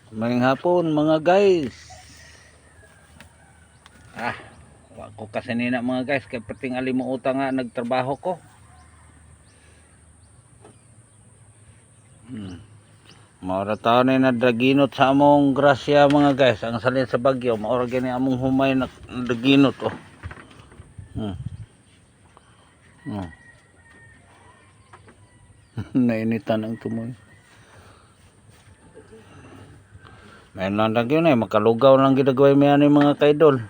Mayang hapon mga guys. Wa ko kasi nina mga guys kay pating alimuota nga nagtrabaho ko. Maura taon na daginot sa among grasya mga guys. Ang salin sa bagyo, maura gani among humay na daginot oh. Nainitan ang tumoy. May lang yun makalugaw lang gidagway mi ani mga kaidol.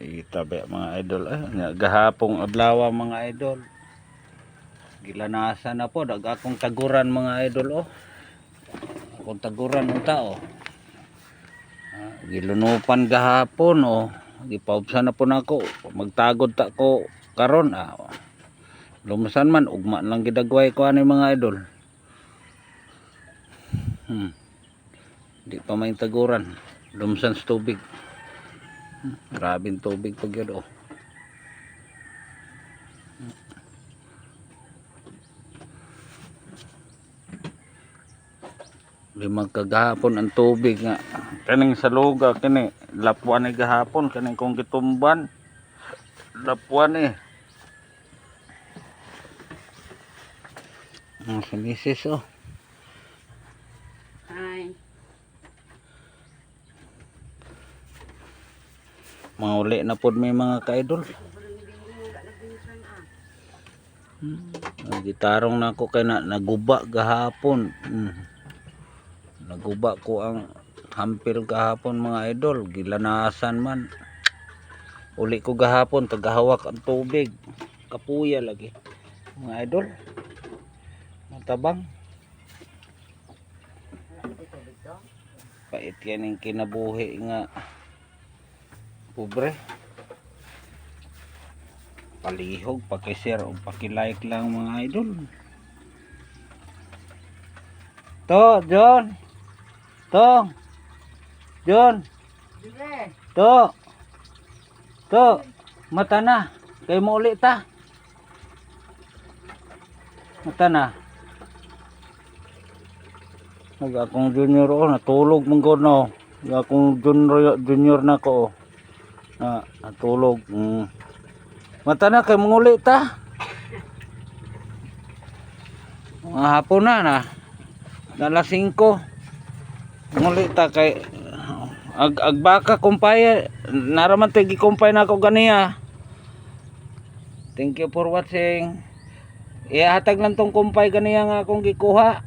Itabi mga idol gahapong adlaw mga idol. Gilanasan na po dag akong taguran mga idol oh. Akong taguran unta oh. Gilunupan gahapon oh. Gipaubsan na po nako. Magtagod ta ko karon Lumasan man ugma lang gidagway ko ani mga idol. Di pa may taguran. Lumsan sa tubig. Grabing tubig pag yun oh. Limang kagahapon ang tubig nga. Kaning sa luga kini lapuan ni gahapon kaning kong gitumban. Lapuan Ang sinisis oh. Hi. Mauli na pod may mga kaidol. Gitarong na ako kay naguba gahapon. Naguba ko ang hampir gahapon mga idol. Gilanasan man. Uli ko gahapon tagahawak ang tubig. Kapuya lagi. Mga idol. Matabang. Pait yan yung kinabuhi nga. Pobre. Palihog, pakishare o pakilike lang mga idol. To, John. To. John. To. To. Mata na. Kay mo ulit ta. Mata na. Nag akong junior natulog mong no. Akong junior na ko natulog. Mata na kay manguli ta. Mga hapon na alas 5. Manguli ta kay agbaka kumpay naraman tigi kumpay na ako ganiya. Thank you for watching. Ihatag lang tong kumpay ganiya nga akong gikuha.